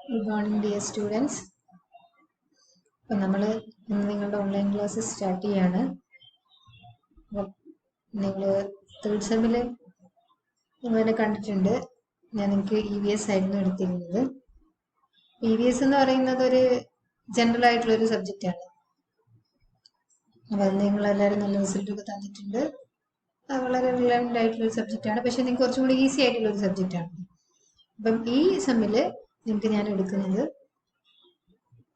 Good morning, dear students. അപ്പോൾ നമ്മൾ നിങ്ങളുടെ ഓൺലൈൻ ക്ലാസ് സ്റ്റാർട്ട് ചെയ്യാണ്. അപ്പോൾ നിങ്ങൾ തേർഡ് സെമ്മിൽ നിങ്ങളെന്നെ കണ്ടിട്ടുണ്ട്. ഞാൻ നിങ്ങൾക്ക് EVS ആയിരുന്നു എടുത്തിരുന്നത്. EVS എന്ന് പറയുന്നത് ഒരു ജനറൽ ആയിട്ടുള്ളൊരു സബ്ജക്റ്റാണ്. അപ്പോൾ നിങ്ങളെല്ലാവരും നല്ല റിസൾട്ടൊക്കെ തന്നിട്ടുണ്ട്. അത് വളരെ റിലവൻ്റ് ആയിട്ടുള്ളൊരു സബ്ജക്റ്റാണ്. പക്ഷേ നിങ്ങൾക്ക് കുറച്ചും കൂടി ഈസി ആയിട്ടുള്ളൊരു സബ്ജക്റ്റാണ്. അപ്പം ഈ സെമ്മിൽ നിങ്ങൾക്ക് ഞാൻ എടുക്കുന്നത്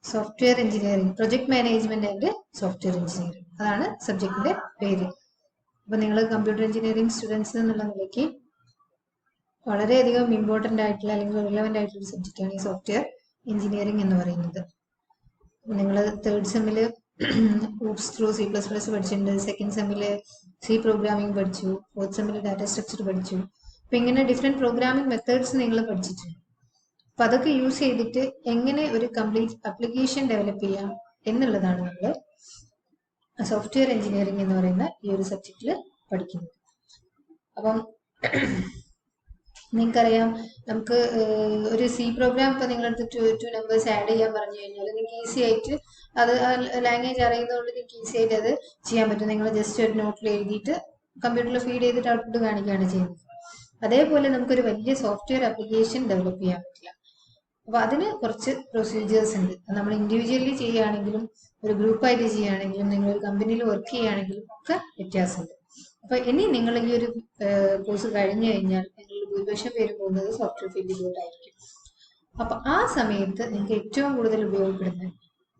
software engineering, project management and software engineering, അതാണ് സബ്ജക്റ്റിന്റെ പേര്. അപ്പൊ നിങ്ങൾ കമ്പ്യൂട്ടർ എഞ്ചിനീയറിംഗ് സ്റ്റുഡൻസ് എന്നുള്ള നിലയ്ക്ക് വളരെയധികം ഇമ്പോർട്ടന്റ് ആയിട്ടുള്ള അല്ലെങ്കിൽ റിലവന്റ് ആയിട്ടുള്ള സബ്ജക്റ്റാണ് ഈ സോഫ്റ്റ്വെയർ എഞ്ചിനീയറിംഗ് എന്ന് പറയുന്നത്. നിങ്ങൾ തേർഡ് സെമ്മില് oops ത്രൂ C++ പഠിച്ചിട്ടുണ്ട്, സെക്കൻഡ് സെമ്മില് C പ്രോഗ്രാമിംഗ് പഠിച്ചു, ഫോർത്ത് സെമ്മില് ഡാറ്റ സ്ട്രക്ചർ പഠിച്ചു. അപ്പൊ ഇങ്ങനെ ഡിഫറെന്റ് പ്രോഗ്രാമിംഗ് മെത്തേഡ്സ് നിങ്ങൾ പഠിച്ചിട്ടുണ്ട്. അപ്പൊ അതൊക്കെ യൂസ് ചെയ്തിട്ട് എങ്ങനെ ഒരു കംപ്ലീറ്റ് ആപ്ലിക്കേഷൻ ഡെവലപ്പ് ചെയ്യാം എന്നുള്ളതാണ് നമ്മൾ സോഫ്റ്റ്വെയർ എഞ്ചിനീയറിംഗ് എന്ന് പറയുന്ന ഈ ഒരു സബ്ജക്റ്റിൽ പഠിക്കുന്നത്. അപ്പം നിങ്ങൾക്കറിയാം, നമുക്ക് ഒരു C പ്രോഗ്രാം ഇപ്പൊ നിങ്ങളടുത്ത് ടു നമ്പേഴ്സ് ആഡ് ചെയ്യാൻ പറഞ്ഞു കഴിഞ്ഞാൽ നിങ്ങൾക്ക് ഈസി ആയിട്ട് അത് ലാംഗ്വേജ് അറിയുന്നതുകൊണ്ട് നിങ്ങൾക്ക് ഈസി ആയിട്ട് അത് ചെയ്യാൻ പറ്റും. നിങ്ങൾ ജസ്റ്റ് ഒരു നോട്ടിൽ എഴുതിയിട്ട് കമ്പ്യൂട്ടറിൽ ഫീഡ് ചെയ്തിട്ട് ഔട്ട്പുട്ട് കാണിക്കുകയാണ് ചെയ്യുന്നത്. അതേപോലെ നമുക്കൊരു വലിയ സോഫ്റ്റ്വെയർ ആപ്ലിക്കേഷൻ ഡെവലപ്പ് ചെയ്യാൻ പറ്റില്ല. അപ്പൊ അതിന് കുറച്ച് പ്രൊസീജിയേഴ്സ് ഉണ്ട്. നമ്മൾ ഇൻഡിവിജ്വലി ചെയ്യുകയാണെങ്കിലും ഒരു ഗ്രൂപ്പായിട്ട് ചെയ്യുകയാണെങ്കിലും നിങ്ങൾ ഒരു കമ്പനിയിൽ വർക്ക് ചെയ്യുകയാണെങ്കിലും ഒക്കെ വ്യത്യാസമുണ്ട്. അപ്പൊ ഇനി നിങ്ങൾ ഈ ഒരു കോഴ്സ് കഴിഞ്ഞു കഴിഞ്ഞാൽ നിങ്ങൾ ഭൂരിപക്ഷം പേര് പോകുന്നത് സോഫ്റ്റ്വെയർ ഫീൽഡിലോട്ടായിരിക്കും. അപ്പൊ ആ സമയത്ത് നിങ്ങൾക്ക് ഏറ്റവും കൂടുതൽ ഉപയോഗപ്പെടുന്ന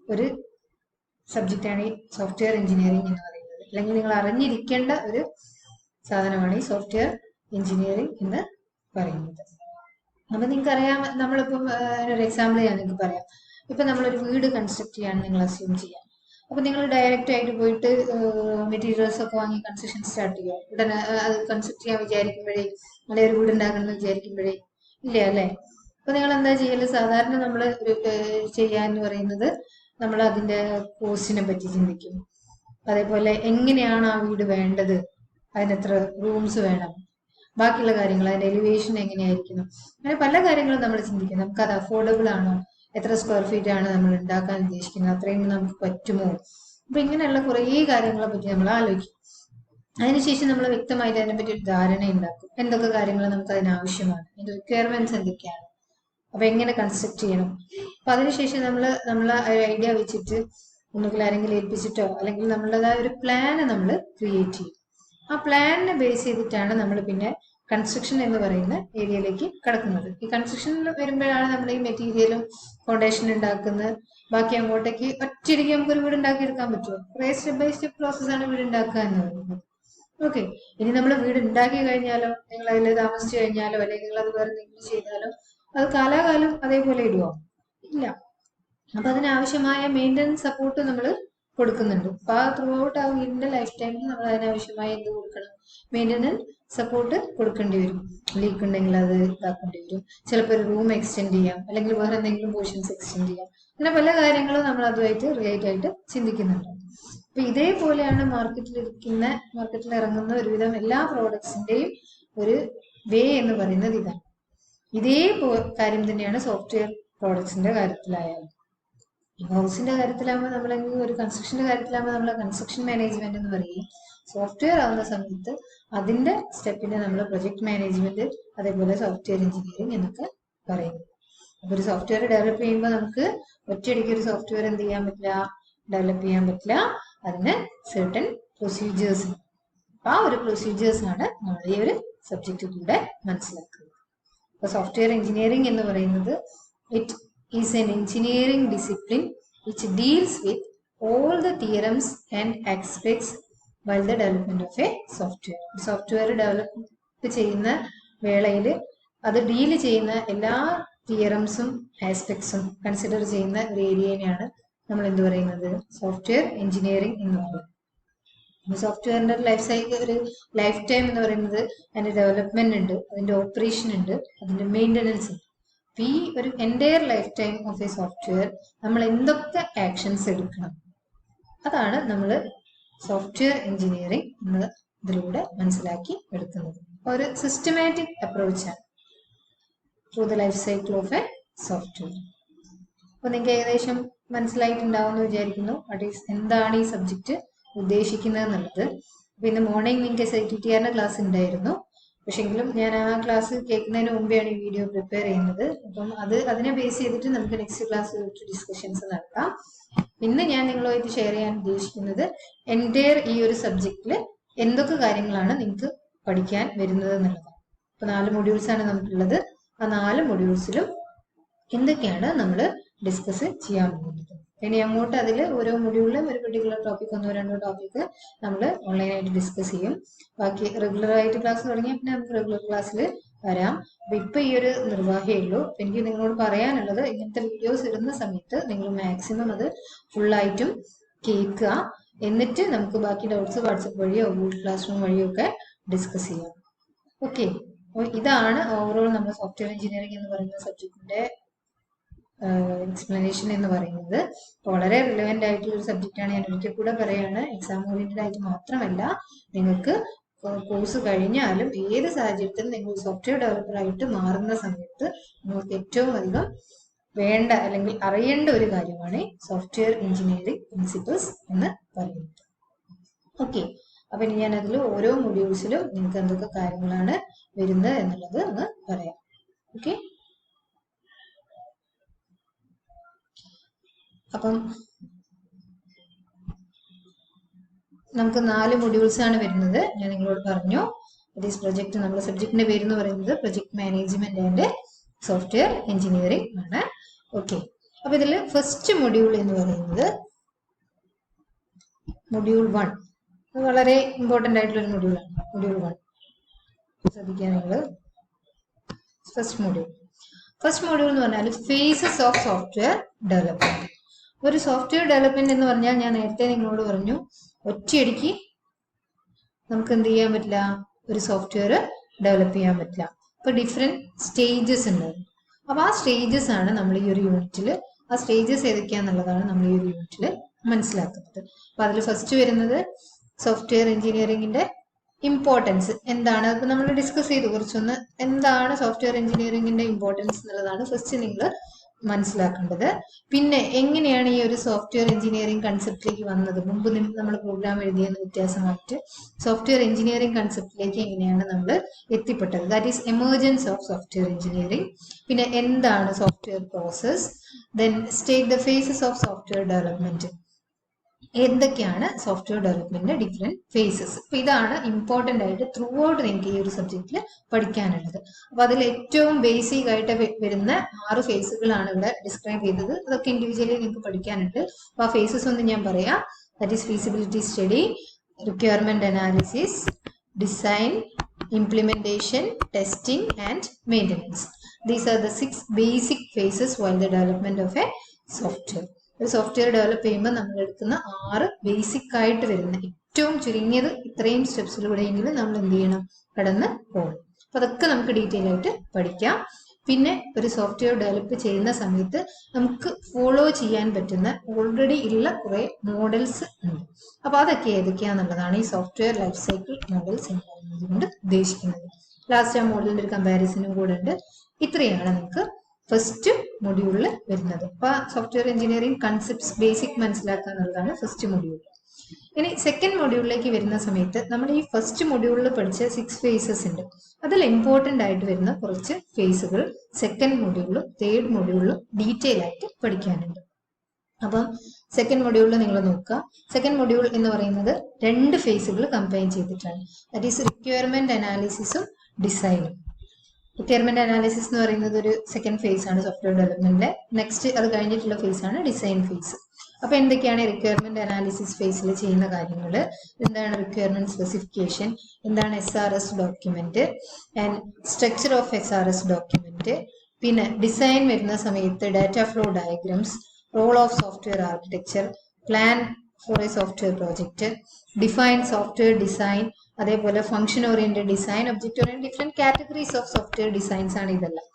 ഒരു സബ്ജക്റ്റാണ് ഈ സോഫ്റ്റ്വെയർ എഞ്ചിനീയറിംഗ് എന്ന് പറയുന്നത്. അല്ലെങ്കിൽ നിങ്ങൾ അറിഞ്ഞിരിക്കേണ്ട ഒരു സാധനമാണ് ഈ സോഫ്റ്റ്വെയർ എഞ്ചിനീയറിംഗ് എന്ന് പറയുന്നത്. അപ്പൊ നിങ്ങൾക്ക് അറിയാം, നമ്മളിപ്പം ഒരു എക്സാമ്പിൾ ഞാൻ നിങ്ങൾക്ക് പറയാം. ഇപ്പൊ നമ്മളൊരു വീട് കൺസ്ട്രക്ട് ചെയ്യാൻ നിങ്ങൾ അസ്യൂം ചെയ്യാം. അപ്പൊ നിങ്ങൾ ഡയറക്റ്റ് ആയിട്ട് പോയിട്ട് മെറ്റീരിയൽസ് ഒക്കെ വാങ്ങി കൺസ്ട്രക്ഷൻ സ്റ്റാർട്ട് ചെയ്യുക. ഉടനെ അത് കൺസ്ട്രക്ട് ചെയ്യാൻ വിചാരിക്കുമ്പോഴേ, അല്ലെങ്കിൽ ഒരു വീട് ഉണ്ടാക്കണമെന്ന് വിചാരിക്കുമ്പോഴേ ഇല്ല അല്ലേ? അപ്പൊ നിങ്ങൾ എന്താ ചെയ്യല്? സാധാരണ നമ്മൾ ഒരു ചെയ്യാന്ന് പറയുന്നത് നമ്മൾ അതിന്റെ കോസ്റ്റിനെ പറ്റി ചിന്തിക്കും. അതേപോലെ എങ്ങനെയാണ് ആ വീട് വേണ്ടത്, അതിനെത്ര റൂംസ് വേണം, ബാക്കിയുള്ള കാര്യങ്ങൾ, അതിന്റെ എലിവേഷൻ എങ്ങനെയായിരിക്കണം, അങ്ങനെ പല കാര്യങ്ങളും നമ്മൾ ചിന്തിക്കും. നമുക്ക് അത് അഫോർഡബിൾ ആണോ, എത്ര സ്ക്വയർ ഫീറ്റ് ആണ് നമ്മൾ ഉണ്ടാക്കാൻ ഉദ്ദേശിക്കുന്നത്, അത്രയും നമുക്ക് പറ്റുമോ, അപ്പൊ ഇങ്ങനെയുള്ള കുറേ കാര്യങ്ങളെ പറ്റി നമ്മൾ ആലോചിക്കും. അതിനുശേഷം നമ്മൾ വ്യക്തമായിട്ട് അതിനെപ്പറ്റി ഒരു ധാരണ ഉണ്ടാക്കും. എന്തൊക്കെ കാര്യങ്ങൾ നമുക്ക് അതിനാവശ്യമാണ്, അതിന്റെ റിക്വയർമെന്റ്സ് എന്തൊക്കെയാണ്, അപ്പൊ എങ്ങനെ കൺസ്ട്രക്ട് ചെയ്യണം. അപ്പൊ അതിനുശേഷം നമ്മളെ ഐഡിയ വെച്ചിട്ട് ഒന്നുകിൽ ആരെങ്കിലും ഏൽപ്പിച്ചിട്ടോ അല്ലെങ്കിൽ നമ്മളുടേതായ ഒരു പ്ലാന് നമ്മൾ ക്രിയേറ്റ് ചെയ്യും. ആ പ്ലാനിനെ ബേസ് ചെയ്തിട്ടാണ് നമ്മൾ പിന്നെ കൺസ്ട്രക്ഷൻ എന്ന് പറയുന്ന ഏരിയയിലേക്ക് കടക്കുന്നത്. ഈ കൺസ്ട്രക്ഷനിൽ വരുമ്പോഴാണ് നമ്മൾ ഈ മെറ്റീരിയലും ഫൗണ്ടേഷൻ ഉണ്ടാക്കുന്നത്. ബാക്കി അങ്ങോട്ടേക്ക് ഒറ്റയടിക്ക് നമുക്ക് ഒരു വീട് ഉണ്ടാക്കിയെടുക്കാൻ പറ്റുമോ? കുറേ സ്റ്റെപ്പ് ബൈ സ്റ്റെപ്പ് പ്രോസസ്സാണ് വീട് ഉണ്ടാക്കുക എന്ന് പറയുന്നത്. ഓക്കെ, ഇനി നമ്മൾ വീട് ഉണ്ടാക്കി കഴിഞ്ഞാലോ, നിങ്ങൾ അതിൽ താമസിച്ചു കഴിഞ്ഞാലോ, അല്ലെങ്കിൽ നിങ്ങൾ അത് വേറെ എന്തെങ്കിലും ചെയ്താലോ അത് കാലാകാലം അതേപോലെ ഇടുവോ? ഇല്ല. അപ്പൊ അതിനാവശ്യമായ മെയിൻ്റനൻസ് സപ്പോർട്ട് നമ്മൾ കൊടുക്കുന്നുണ്ട്. അപ്പൊ ആ ത്രൂ ഔട്ട് ആ വീടിന്റെ ലൈഫ് ടൈമിൽ നമ്മൾ അതിനാവശ്യമായി എന്ത് കൊടുക്കണം? മെയിൻ്റനൻസ് സപ്പോർട്ട് കൊടുക്കേണ്ടി വരും. ലീക്ക് ഉണ്ടെങ്കിൽ അത് ഇതാക്കേണ്ടി വരും. ചിലപ്പോൾ ഒരു റൂം എക്സ്റ്റെൻഡ് ചെയ്യാം, അല്ലെങ്കിൽ വേറെ എന്തെങ്കിലും പോർഷൻസ് എക്സ്റ്റെൻഡ് ചെയ്യാം. അങ്ങനെ പല കാര്യങ്ങളും നമ്മൾ അതുമായിട്ട് റിലേറ്റ് ആയിട്ട് ചിന്തിക്കുന്നുണ്ട്. അപ്പൊ ഇതേപോലെയാണ് മാർക്കറ്റിൽ ഇറങ്ങുന്ന ഒരുവിധം എല്ലാ പ്രോഡക്ട്സിന്റെയും ഒരു വേ എന്ന് പറയുന്നത് ഇതാണ്. ഇതേ കാര്യം തന്നെയാണ് സോഫ്റ്റ്വെയർ പ്രോഡക്ട്സിന്റെ കാര്യത്തിലായാലും. ഹൗസിന്റെ കാര്യത്തിലാകുമ്പോൾ നമ്മളെങ്കിൽ ഒരു കൺസ്ട്രക്ഷന്റെ കാര്യത്തിലാകുമ്പോൾ നമ്മൾ കൺസ്ട്രക്ഷൻ മാനേജ്മെന്റ് എന്ന് പറയും. സോഫ്റ്റ്വെയർ ആവുന്ന സമയത്ത് അതിന്റെ സ്റ്റെപ്പിനെ നമ്മൾ പ്രൊജക്ട് മാനേജ്മെന്റ്, അതേപോലെ സോഫ്റ്റ്വെയർ എഞ്ചിനീയറിംഗ് എന്നൊക്കെ പറയുന്നു. അപ്പൊ ഒരു സോഫ്റ്റ്വെയർ ഡെവലപ്പ് ചെയ്യുമ്പോൾ നമുക്ക് ഒറ്റയടിക്ക് ഒരു സോഫ്റ്റ്വെയർ എന്ത് ചെയ്യാൻ പറ്റില്ല, ഡെവലപ്പ് ചെയ്യാൻ പറ്റില്ല. അതിന് സെർട്ടൻ പ്രൊസീജിയേഴ്സ്. ആ ഒരു പ്രൊസീജിയേഴ്സ് ആണ് നമ്മൾ ഈ ഒരു സബ്ജക്റ്റിലൂടെ മനസ്സിലാക്കുന്നത്. അപ്പൊ സോഫ്റ്റ്വെയർ എഞ്ചിനീയറിംഗ് എന്ന് പറയുന്നത് it is an engineering discipline which deals with all the theorems and aspects while the development of a software. Software develop ചെയ്യുന്ന വേളയിൽ അത് ഡീൽ ചെയ്യുന്ന എല്ലാ തിയറംസും ആസ്പെക്ട്സും കൺസിഡർ ചെയ്യുന്ന ഒരു ഏരിയനെയാണ് നമ്മൾ എന്ത് പറയുന്നത്? സോഫ്റ്റ്വെയർ എഞ്ചിനീയറിംഗ് എന്ന് പറയുന്നത്. സോഫ്റ്റ്വെയറിന്റെ ഒരു ലൈഫ് ടൈം എന്ന് പറയുന്നത് അതിന്റെ ഡെവലപ്മെന്റ് ഉണ്ട്, അതിന്റെ ഓപ്പറേഷൻ ഉണ്ട്, അതിന്റെ മെയിൻ്റനൻസ് ഉണ്ട്. ഈ ഒരു entire life time of a software നമ്മൾ എന്തൊക്കെ ആക്ഷൻസ് എടുക്കണം, അതാണ് നമ്മൾ സോഫ്റ്റ്വെയർ എഞ്ചിനീയറിംഗ് എന്ന ഇതിലൂടെ മനസ്സിലാക്കി എടുക്കുന്നത്. ഒരു സിസ്റ്റമാറ്റിക് അപ്രോച്ചാണ് through the life cycle of a software. അപ്പോൾ നിങ്ങൾക്ക് ഏകദേശം മനസ്സിലായിട്ടുണ്ടാവുമെന്ന് വിചാരിക്കുന്നു എന്താണ് ഈ സബ്ജക്റ്റ് ഉദ്ദേശിക്കുന്നത് എന്നുള്ളത്. അപ്പോൾ ഇന്ന് മോർണിംഗ് നിങ്ങൾക്ക് SITTR ക്ലാസ് ഉണ്ടായിരുന്നു. പക്ഷെങ്കിലും ഞാൻ ആ ക്ലാസ് കേൾക്കുന്നതിന് മുമ്പെയാണ് ഈ വീഡിയോ പ്രിപ്പയർ ചെയ്യുന്നത്. അപ്പം അതിനെ ബേസ് ചെയ്തിട്ട് നമുക്ക് നെക്സ്റ്റ് ക്ലാസ് ഡിസ്കഷൻസ് നടത്താം. ഇന്ന് ഞാൻ നിങ്ങളുമായിട്ട് ഷെയർ ചെയ്യാൻ ഉദ്ദേശിക്കുന്നത് എൻ്റെയർ ഈ ഒരു സബ്ജക്റ്റിൽ എന്തൊക്കെ കാര്യങ്ങളാണ് നിങ്ങൾക്ക് പഠിക്കാൻ വരുന്നത് എന്നുള്ളതാണ്. അപ്പോൾ 4 മൊഡ്യൂൾസാണ് നമുക്കുള്ളത്. ആ 4 മൊഡ്യൂൾസിലും എന്തൊക്കെയാണ് നമ്മൾ ഡിസ്കസ് ചെയ്യാൻ പോകുന്നത്. ഇനി അങ്ങോട്ട് അതിൽ ഓരോ മൊഡ്യൂളിലും ഒരു പെർട്ടിക്കുലർ ടോപ്പിക് 1-2 ടോപ്പിക്ക് നമ്മൾ ഓൺലൈനായിട്ട് ഡിസ്കസ് ചെയ്യും. ബാക്കി റെഗുലറായിട്ട് ക്ലാസ് തുടങ്ങിയാൽ പിന്നെ നമുക്ക് റെഗുലർ ക്ലാസ്സിൽ വരാം. അപ്പൊ ഇപ്പൊ ഈ ഒരു നിർവാഹമേ ഉള്ളൂ. എനിക്ക് നിങ്ങളോട് പറയാനുള്ളത്, ഇങ്ങനത്തെ വീഡിയോസ് ഇടുന്ന സമയത്ത് നിങ്ങൾ മാക്സിമം അത് ഫുള്ളായിട്ടും കേൾക്കുക. എന്നിട്ട് നമുക്ക് ബാക്കി ഡൗട്ട്സ് വാട്സപ്പ് വഴിയോ ഗൂഗിൾ ക്ലാസ് റൂം വഴിയോ ഒക്കെ ഡിസ്കസ് ചെയ്യാം. ഓക്കെ, അപ്പോൾ ഇതാണ് ഓവറോൾ നമ്മുടെ സോഫ്റ്റ്വെയർ എഞ്ചിനീയറിംഗ് എന്ന് പറയുന്ന സബ്ജക്റ്റിന്റെ എക്സ്പ്ലനേഷൻ എന്ന് പറയുന്നത്. വളരെ റിലവൻ്റ് ആയിട്ടുള്ള ഒരു സബ്ജക്റ്റാണ്. ഞാൻ ഒരിക്കൽ കൂടെ പറയാണ്, എക്സാം ഓറിയന്റഡ് ആയിട്ട് മാത്രമല്ല, നിങ്ങൾക്ക് കോഴ്സ് കഴിഞ്ഞാലും ഏത് സാഹചര്യത്തിലും നിങ്ങൾ സോഫ്റ്റ്വെയർ ഡെവലപ്പറായിട്ട് മാറുന്ന സമയത്ത് നിങ്ങൾക്ക് ഏറ്റവും അധികം വേണ്ട അല്ലെങ്കിൽ അറിയേണ്ട ഒരു കാര്യമാണ് സോഫ്റ്റ്വെയർ എഞ്ചിനീയറിംഗ് പ്രിൻസിപ്പിൾസ് എന്ന് പറയുന്നത്. ഓക്കെ, അപ്പൊ ഇനി ഞാൻ അതിൽ ഓരോ മൊഡ്യൂൾസിലും നിങ്ങൾക്ക് എന്തൊക്കെ കാര്യങ്ങളാണ് വരുന്നത് എന്നുള്ളത് ഒന്ന് പറയാം. ഓക്കെ, അപ്പം നമുക്ക് 4 മൊഡ്യൂൾസ് ആണ് വരുന്നത്. ഞാൻ നിങ്ങളോട് പറഞ്ഞു, പ്രൊജക്ട്, നമ്മുടെ സബ്ജക്റ്റിന്റെ പേര് എന്ന് പറയുന്നത് project management and software engineering ആണ്. ഓക്കെ, അപ്പൊ ഇതിൽ ഫസ്റ്റ് മൊഡ്യൂൾ എന്ന് പറയുന്നത് മൊഡ്യൂൾ 1. അത് വളരെ ഇമ്പോർട്ടന്റ് ആയിട്ടുള്ള ഒരു മൊഡ്യൂളാണ്. മൊഡ്യൂൾ 1 ശ്രദ്ധിക്കുക നിങ്ങൾ. ഫസ്റ്റ് മൊഡ്യൂൾ എന്ന് പറഞ്ഞാൽ ഫേസസ് ഓഫ് സോഫ്റ്റ്വെയർ ഡെവലപ്മെന്റ്. ഒരു സോഫ്റ്റ്വെയർ ഡെവലപ്മെന്റ് എന്ന് പറഞ്ഞാൽ ഞാൻ നേരത്തെ നിങ്ങളോട് പറഞ്ഞു, ഒറ്റയടിക്ക് നമുക്ക് എന്ത് ചെയ്യാൻ പറ്റില്ല, ഒരു സോഫ്റ്റ്വെയർ ഡെവലപ്പ് ചെയ്യാൻ പറ്റില്ല. അപ്പൊ ഡിഫറെന്റ് സ്റ്റേജസ് ഉണ്ട്. അപ്പൊ ആ സ്റ്റേജസ് ആണ് നമ്മൾ ഈ ഒരു യൂണിറ്റിൽ, ആ സ്റ്റേജസ് ഏതൊക്കെയാന്നുള്ളതാണ് നമ്മൾ ഈ ഒരു യൂണിറ്റിൽ മനസ്സിലാക്കുന്നത്. അപ്പൊ അതിൽ ഫസ്റ്റ് വരുന്നത് സോഫ്റ്റ്വെയർ എഞ്ചിനീയറിംഗിന്റെ ഇമ്പോർട്ടൻസ് എന്താണ്. അപ്പൊ നമ്മൾ ഡിസ്കസ് ചെയ്തു കുറച്ചൊന്ന്, എന്താണ് സോഫ്റ്റ്വെയർ എഞ്ചിനീയറിംഗിന്റെ ഇമ്പോർട്ടൻസ് എന്നുള്ളതാണ് ഫസ്റ്റ് നിങ്ങൾ മനസ്സിലാക്കേണ്ടത്. പിന്നെ എങ്ങനെയാണ് ഈ ഒരു സോഫ്റ്റ്വെയർ എഞ്ചിനീയറിംഗ് കൺസെപ്റ്റിലേക്ക് വന്നത്, മുമ്പ് നമ്മൾ പ്രോഗ്രാം എഴുതിയെന്ന് വ്യത്യാസമായിട്ട് സോഫ്റ്റ്വെയർ എഞ്ചിനീയറിംഗ് കൺസെപ്റ്റിലേക്ക് എങ്ങനെയാണ് നമ്മൾ എത്തിപ്പെട്ടത്, that is emergence of software engineering. പിന്നെ എന്താണ് software process, then state the phases of software development, എന്തൊക്കെയാണ് സോഫ്റ്റ്വെയർ ഡെവലപ്മെന്റിന്റെ ഡിഫറെന്റ് ഫേസസ്. അപ്പൊ ഇതാണ് ഇമ്പോർട്ടന്റ് ആയിട്ട് ത്രൂ ഔട്ട് നിങ്ങൾക്ക് ഈ ഒരു സബ്ജക്റ്റിൽ പഠിക്കാനുള്ളത്. അപ്പൊ അതിൽ ഏറ്റവും ബേസിക് ആയിട്ട് വരുന്ന 6 ഫേസുകളാണ് ഇവിടെ ഡിസ്ക്രൈബ് ചെയ്തത്. അതൊക്കെ ഇൻഡിവിജ്വലി നിങ്ങൾക്ക് പഠിക്കാനുണ്ട്. അപ്പൊ ആ ഫേസസ് ഒന്ന് ഞാൻ പറയാം. That is feasibility study, requirement analysis, design, implementation, testing and maintenance. These are the 6 basic phases while the development of a software. ഒരു സോഫ്റ്റ്വെയർ ഡെവലപ്പ് ചെയ്യുമ്പോൾ നമ്മൾ എടുക്കുന്ന 6 ബേസിക് ആയിട്ട് വരുന്ന, ഏറ്റവും ചുരുങ്ങിയത് ഇത്രയും സ്റ്റെപ്സിലൂടെയെങ്കിലും നമ്മൾ എന്ത് ചെയ്യണം, കടന്ന് പോകണം. അപ്പൊ അതൊക്കെ നമുക്ക് ഡീറ്റെയിൽ ആയിട്ട് പഠിക്കാം. പിന്നെ ഒരു സോഫ്റ്റ്വെയർ ഡെവലപ്പ് ചെയ്യുന്ന സമയത്ത് നമുക്ക് ഫോളോ ചെയ്യാൻ പറ്റുന്ന ഓൾറെഡി ഉള്ള കുറെ മോഡൽസ് ഉണ്ട്. അപ്പൊ അതൊക്കെ ഏതൊക്കെയാന്നുള്ളതാണ് ഈ സോഫ്റ്റ്വെയർ ലൈഫ് സൈക്കിൾ മോഡൽസ് എന്ന് പറയുന്നത് കൊണ്ട് ഉദ്ദേശിക്കുന്നത്. ലാസ്റ്റ് ആ മോഡലിന്റെ ഒരു കമ്പാരിസണും കൂടെ ഉണ്ട്. ഇത്രയാണ് നിങ്ങൾക്ക് ഫസ്റ്റ് മൊഡ്യൂളിൽ വരുന്നത്. അപ്പൊ സോഫ്റ്റ്വെയർ എഞ്ചിനീയറിംഗ് കൺസെപ്റ്റ്സ് ബേസിക് മനസ്സിലാക്കുക എന്നുള്ളതാണ് ഫസ്റ്റ് മൊഡ്യൂൾ. ഇനി സെക്കൻഡ് മൊഡ്യൂളിലേക്ക് വരുന്ന സമയത്ത് നമ്മൾ ഈ ഫസ്റ്റ് മൊഡ്യൂളിൽ പഠിച്ച 6 ഫേസസ് ഉണ്ട്. അതിൽ ഇമ്പോർട്ടന്റ് ആയിട്ട് വരുന്ന കുറച്ച് ഫേസുകൾ സെക്കൻഡ് മൊഡ്യൂളിലും തേർഡ് മൊഡ്യൂളിലും ഡീറ്റെയിൽ ആയിട്ട് പഠിക്കാനുണ്ട്. അപ്പം സെക്കൻഡ് മൊഡ്യൂളിൽ നിങ്ങൾ നോക്കുക. സെക്കൻഡ് മൊഡ്യൂൾ എന്ന് പറയുന്നത് 2 ഫേസുകൾ കമ്പൈൻ ചെയ്തിട്ടാണ്. ദാറ്റ് ഈസ് റിക്വയർമെന്റ് അനാലിസിസും ഡിസൈനും. റിക്വയർമെന്റ് അനാലിസിസ് എന്ന് പറയുന്നത് ഒരു സെക്കൻഡ് ഫേസ് ആണ് സോഫ്റ്റ്വെയർ ഡെവലപ്മെന്റിലെ. നെക്സ്റ്റ് അത് കഴിഞ്ഞിട്ടുള്ള ഫേസ് ആണ് ഡിസൈൻ ഫേസ്. അപ്പൊ എന്തൊക്കെയാണ് റിക്വയർമെന്റ് അനാലിസിസ് ഫേസിൽ ചെയ്യുന്ന കാര്യങ്ങൾ, എന്താണ് റിക്വയർമെന്റ് സ്പെസിഫിക്കേഷൻ, എന്താണ് SRS document and structure of SRS document, പിന്നെ ഡിസൈൻ വരുന്ന സമയത്ത് data flow diagrams, role of software architecture, plan for a software project, define software design, അതേപോലെ function oriented design, object oriented, different categories of software designs ആണ് ഇതെല്ലാം.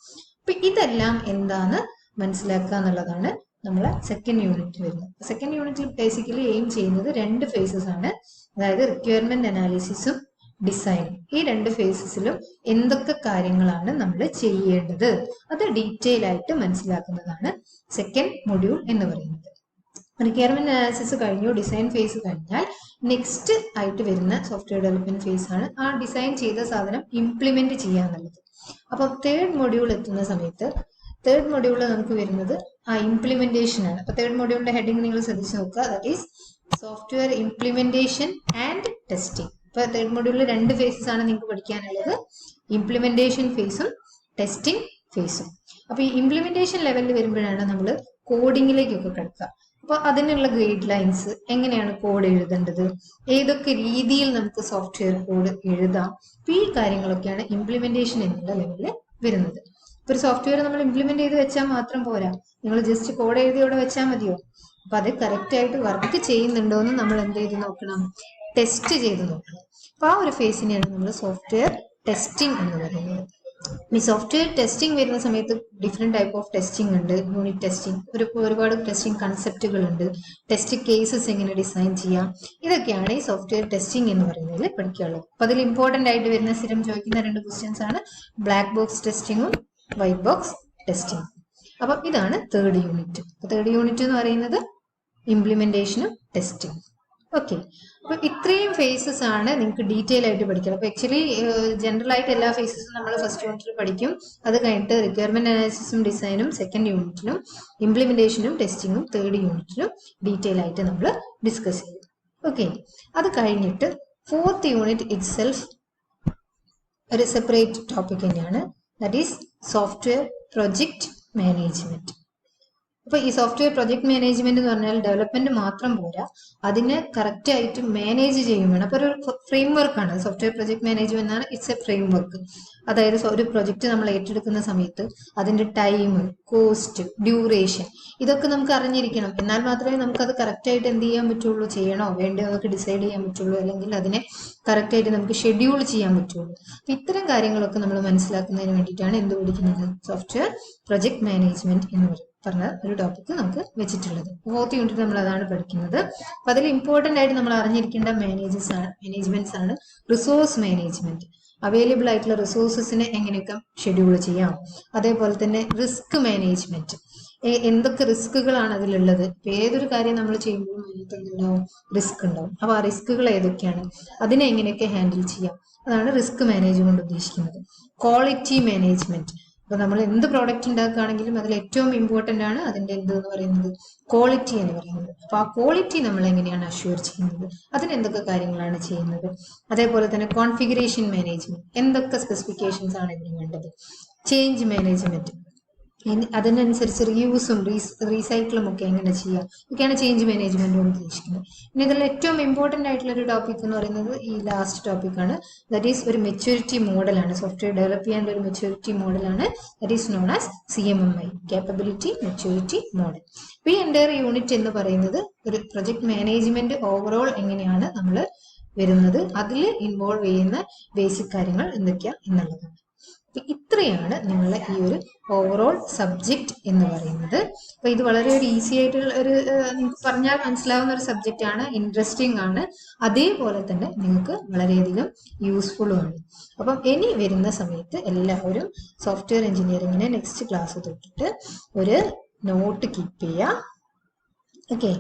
അപ്പൊ ഇതെല്ലാം എന്താണ് മനസ്സിലാക്കുക എന്നുള്ളതാണ് നമ്മളെ സെക്കൻഡ് യൂണിറ്റ് വരുന്നത്. സെക്കൻഡ് യൂണിറ്റിൽ ബേസിക്കലി എയിം ചെയ്യുന്നത് 2 ഫേസസ് ആണ്. അതായത് റിക്വയർമെന്റ് അനാലിസിസും ഡിസൈൻ. ഈ 2 ഫേസസിലും എന്തൊക്കെ കാര്യങ്ങളാണ് നമ്മൾ ചെയ്യേണ്ടത് അത് ഡീറ്റെയിൽ ആയിട്ട് മനസ്സിലാക്കുന്നതാണ് സെക്കൻഡ് മൊഡ്യൂൾ എന്ന് പറയുന്നത്. റിക്വയർമെന്റ് അനാലിസിസ് കഴിഞ്ഞു, ഡിസൈൻ ഫേസ് കഴിഞ്ഞാൽ നെക്സ്റ്റ് ആയിട്ട് വരുന്ന സോഫ്റ്റ്വെയർ ഡെവലപ്മെന്റ് ഫേസ് ആണ് ആ ഡിസൈൻ ചെയ്ത സാധനം ഇംപ്ലിമെന്റ് ചെയ്യാന്നുള്ളത്. അപ്പം തേർഡ് മൊഡ്യൂൾ എത്തുന്ന സമയത്ത് തേർഡ് മൊഡ്യൂളിൽ നമുക്ക് വരുന്നത് ആ ഇംപ്ലിമെന്റേഷൻ ആണ്. അപ്പൊ തേർഡ് മൊഡ്യൂളിന്റെ ഹെഡിങ് നിങ്ങൾ ശ്രദ്ധിച്ച് നോക്കുക, that is software implementation and testing. ഇപ്പൊ തേർഡ് മൊഡ്യൂളിൽ 2 ഫേസസ് ആണ് നിങ്ങൾക്ക് പഠിക്കാനുള്ളത്, ഇംപ്ലിമെന്റേഷൻ ഫേസും ടെസ്റ്റിംഗ് ഫേസും. അപ്പൊ ഈ ഇംപ്ലിമെന്റേഷൻ ലെവലിൽ വരുമ്പോഴാണ് നമ്മൾ കോഡിങ്ങിലേക്കൊക്കെ കിടക്കുക. അപ്പൊ അതിനുള്ള ഗൈഡ് ലൈൻസ്, എങ്ങനെയാണ് കോഡ് എഴുതേണ്ടത്, ഏതൊക്കെ രീതിയിൽ നമുക്ക് സോഫ്റ്റ്വെയർ കോഡ് എഴുതാം, ഈ കാര്യങ്ങളൊക്കെയാണ് ഇംപ്ലിമെന്റേഷൻ എന്നുള്ള ലെവലിൽ വരുന്നത്. ഇപ്പൊ ഒരു സോഫ്റ്റ്വെയർ നമ്മൾ ഇംപ്ലിമെന്റ് ചെയ്ത് വെച്ചാൽ മാത്രം പോരാ, നിങ്ങൾ ജസ്റ്റ് കോഡ് എഴുതി അവിടെ വെച്ചാൽ മതിയോ? അപ്പൊ അത് കറക്റ്റ് ആയിട്ട് വർക്ക് ചെയ്യുന്നുണ്ടോ എന്ന് നമ്മൾ എന്ത് ചെയ്ത് നോക്കണം, ടെസ്റ്റ് ചെയ്ത് നോക്കണം. അപ്പൊ ആ ഒരു ഫേസിനെയാണ് നമ്മൾ സോഫ്റ്റ്വെയർ ടെസ്റ്റിംഗ് എന്ന് പറയുന്നത്. ഈ സോഫ്റ്റ്വെയർ ടെസ്റ്റിംഗ് വരുന്ന സമയത്ത് ഡിഫറെന്റ് ടൈപ്പ് ഓഫ് ടെസ്റ്റിംഗ് ഉണ്ട്. യൂണിറ്റ് ടെസ്റ്റിംഗ്, ഒരുപാട് ടെസ്റ്റിംഗ് കൺസെപ്റ്റുകൾ ഉണ്ട്. ടെസ്റ്റ് കേസസ് എങ്ങനെ ഡിസൈൻ ചെയ്യാം, ഇതൊക്കെയാണ് ഈ സോഫ്റ്റ്വെയർ ടെസ്റ്റിംഗ് എന്ന് പറയുന്നതിൽ പഠിക്കാനുള്ളത്. അപ്പൊ അതിൽ ഇമ്പോർട്ടന്റ് ആയിട്ട് വരുന്ന സ്ഥിരം ചോദിക്കുന്ന 2 ക്വസ്റ്റ്യൻസ് ആണ് ബ്ലാക്ക് ബോക്സ് ടെസ്റ്റിംഗും വൈറ്റ് ബോക്സ് ടെസ്റ്റിംഗ്. അപ്പൊ ഇതാണ് തേർഡ് യൂണിറ്റ്. തേർഡ് യൂണിറ്റ് എന്ന് പറയുന്നത് ഇംപ്ലിമെന്റേഷനും ടെസ്റ്റിംഗ്. ഓക്കെ, അപ്പൊ ഇത്രയും ഫേസസ് ആണ് നിങ്ങൾക്ക് ഡീറ്റെയിൽ ആയിട്ട് പഠിക്കണം. അപ്പൊ ആക്ച്വലി ജനറൽ ആയിട്ട് എല്ലാ ഫേസസും നമ്മൾ ഫസ്റ്റ് യൂണിറ്റിൽ പഠിക്കും. അത് കഴിഞ്ഞിട്ട് റിക്വയർമെന്റ് അനാലിസിസും ഡിസൈനും സെക്കൻഡ് യൂണിറ്റിലും, ഇംപ്ലിമെന്റേഷനും ടെസ്റ്റിംഗും തേർഡ് യൂണിറ്റിലും ഡീറ്റെയിൽ ആയിട്ട് നമ്മൾ ഡിസ്കസ് ചെയ്യും. ഓക്കെ, അത് കഴിഞ്ഞിട്ട് ഫോർത്ത് യൂണിറ്റ് ഇറ്റ് സെൽഫ് ഒരു സെപ്പറേറ്റ് ടോപ്പിക് തന്നെയാണ്, that is software project management. അപ്പൊ ഈ സോഫ്റ്റ്വെയർ പ്രൊജക്ട് മാനേജ്മെന്റ് എന്ന് പറഞ്ഞാൽ ഡെവലപ്മെന്റ് മാത്രം പോരാ, അതിനെ കറക്റ്റ് ആയിട്ട് മാനേജ് ചെയ്യും വേണം. അപ്പൊ ഒരു ഫ്രെയിം വർക്കാണ് സോഫ്റ്റ്വെയർ പ്രൊജക്ട് മാനേജ്മെന്റ് ആണ്. It's A frame work. അതായത് ഒരു പ്രൊജക്ട് നമ്മൾ ഏറ്റെടുക്കുന്ന സമയത്ത് അതിന്റെ ടൈം, കോസ്റ്റ്, ഡ്യൂറേഷൻ ഇതൊക്കെ നമുക്ക് അറിഞ്ഞിരിക്കണം. എന്നാൽ മാത്രമേ നമുക്ക് അത് കറക്റ്റ് ആയിട്ട് എന്ത് ചെയ്യാൻ പറ്റുള്ളൂ, ചെയ്യണോ വേണ്ടയോ നമുക്ക് ഡിസൈഡ് ചെയ്യാൻ പറ്റുള്ളൂ, അല്ലെങ്കിൽ അതിനെ കറക്റ്റ് ആയിട്ട് നമുക്ക് ഷെഡ്യൂൾ ചെയ്യാൻ പറ്റുള്ളൂ. അപ്പൊ ഇത്തരം കാര്യങ്ങളൊക്കെ നമ്മൾ മനസ്സിലാക്കുന്നതിന് വേണ്ടിയിട്ടാണ് എന്ത് പഠിക്കുന്നത്, സോഫ്റ്റ്വെയർ പ്രൊജക്ട് മാനേജ്മെന്റ് എന്ന് പറഞ്ഞ ഒരു ടോപ്പിക് നമുക്ക് വെച്ചിട്ടുള്ളത്. ഫോർത്ത് യൂണിറ്റ് നമ്മൾ അതാണ് പഠിക്കുന്നത്. അപ്പൊ അതിൽ ഇമ്പോർട്ടന്റ് ആയിട്ട് നമ്മൾ അറിഞ്ഞിരിക്കേണ്ട മാനേജ്മെന്റ്സ് ആണ് റിസോഴ്സ് മാനേജ്മെന്റ്. അവൈലബിൾ ആയിട്ടുള്ള റിസോഴ്സസിനെ എങ്ങനെയൊക്കെ ഷെഡ്യൂൾ ചെയ്യാം, അതേപോലെ തന്നെ റിസ്ക് മാനേജ്മെന്റ്, എന്തൊക്കെ റിസ്കുകളാണ് അതിലുള്ളത്. ഇപ്പൊ ഏതൊരു കാര്യം നമ്മൾ ചെയ്യുമ്പോഴും അതിനകത്ത് എന്തുണ്ടാവും, റിസ്ക് ഉണ്ടാവും. അപ്പൊ ആ റിസ്കുകൾ ഏതൊക്കെയാണ്, അതിനെ എങ്ങനെയൊക്കെ ഹാൻഡിൽ ചെയ്യാം, അതാണ് റിസ്ക് മാനേജ്മെന്റ് ഉദ്ദേശിക്കുന്നത്. ക്വാളിറ്റി മാനേജ്മെന്റ്, അപ്പൊ നമ്മൾ എന്ത് പ്രോഡക്റ്റ് ഉണ്ടാക്കുകയാണെങ്കിലും അതിൽ ഏറ്റവും ഇമ്പോർട്ടന്റ് ആണ് അതിന്റെ എന്ത് എന്ന് പറയുന്നത്, ക്വാളിറ്റി എന്ന് പറയുന്നത്. അപ്പൊ ആ ക്വാളിറ്റി നമ്മൾ എങ്ങനെയാണ് അഷ്യൂർ ചെയ്യുന്നത്, അതിന് എന്തൊക്കെ കാര്യങ്ങളാണ് ചെയ്യുന്നത്. അതേപോലെ തന്നെ കോൺഫിഗറേഷൻ മാനേജ്മെന്റ്, എന്തൊക്കെ സ്പെസിഫിക്കേഷൻസ് ആണ് ഇതിന് വേണ്ടത്. ചേഞ്ച് മാനേജ്മെന്റ്, അതിനനുസരിച്ച് റീയൂസും റീസൈക്കിളും ഒക്കെ എങ്ങനെ ചെയ്യാം, ഇതൊക്കെയാണ് ചേഞ്ച് മാനേജ്മെന്റ് കൊണ്ട് ഉദ്ദേശിക്കുന്നത്. പിന്നെ ഇതിൽ ഏറ്റവും ഇമ്പോർട്ടന്റ് ആയിട്ടുള്ള ഒരു ടോപ്പിക് എന്ന് പറയുന്നത് ഈ ലാസ്റ്റ് ടോപ്പിക് ആണ്, ദാറ്റ് ഈസ് ഒരു മെച്യൂരിറ്റി മോഡലാണ്. സോഫ്റ്റ്വെയർ ഡെവലപ്പ് ചെയ്യാനുള്ള ഒരു മെച്യൂരിറ്റി മോഡലാണ്, that is known as CMMI, capability maturity model. അപ്പൊ ഈ എൻ്റയർ യൂണിറ്റ് എന്ന് പറയുന്നത് ഒരു പ്രൊജക്ട് മാനേജ്മെന്റ് ഓവറോൾ എങ്ങനെയാണ് നമ്മൾ വരുന്നത്, അതിൽ ഇൻവോൾവ് ചെയ്യുന്ന ബേസിക് കാര്യങ്ങൾ എന്തൊക്കെയാ എന്നുള്ളതാണ്. ഇത്രയാണ് നിങ്ങളെ ഈ ഒരു ഓവറോൾ സബ്ജക്റ്റ് എന്ന് പറയുന്നത്. അപ്പൊ ഇത് വളരെ ഒരു ഈസി ആയിട്ടുള്ള ഒരു നിങ്ങൾക്ക് പറഞ്ഞാൽ മനസ്സിലാവുന്ന ഒരു സബ്ജക്റ്റ് ആണ്, ഇൻട്രസ്റ്റിംഗ് ആണ്, അതേപോലെ തന്നെ നിങ്ങൾക്ക് വളരെയധികം യൂസ്ഫുള്ളും ആണ്. അപ്പം ഇനി വരുന്ന സമയത്ത് എല്ലാവരും സോഫ്റ്റ്വെയർ എഞ്ചിനീയറിംഗിന്റെ നെക്സ്റ്റ് ക്ലാസ് തൊട്ടിട്ട് ഒരു നോട്ട് കീപ്പ് ചെയ്യുക. ഓക്കെ,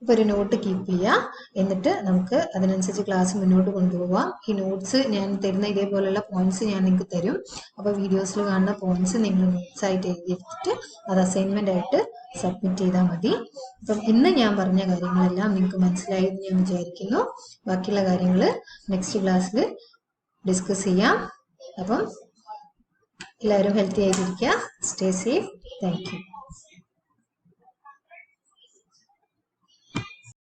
ഇപ്പൊ ഒരു നോട്ട് കീപ്പ് ചെയ്യുക, എന്നിട്ട് നമുക്ക് അതിനനുസരിച്ച് ക്ലാസ് മുന്നോട്ട് കൊണ്ടുപോകാം. ഈ നോട്ട്സ് ഞാൻ തരുന്ന ഇതേപോലെയുള്ള പോയിന്റ്സ് ഞാൻ നിങ്ങൾക്ക് തരും. അപ്പൊ വീഡിയോസിൽ കാണുന്ന പോയിന്റ്സ് നിങ്ങൾ നോട്ട്സ് ആയിട്ട് എഴുതിയിട്ട് അത് അസൈൻമെന്റ് ആയിട്ട് സബ്മിറ്റ് ചെയ്താൽ മതി. അപ്പം ഇന്ന് ഞാൻ പറഞ്ഞ കാര്യങ്ങളെല്ലാം നിങ്ങൾക്ക് മനസ്സിലായി എന്ന് ഞാൻ വിചാരിക്കുന്നു. ബാക്കിയുള്ള കാര്യങ്ങൾ നെക്സ്റ്റ് ക്ലാസ്സിൽ ഡിസ്കസ് ചെയ്യാം. അപ്പം എല്ലാവരും ഹെൽത്തി ആയിട്ടിരിക്കുക. Stay safe. Thank you.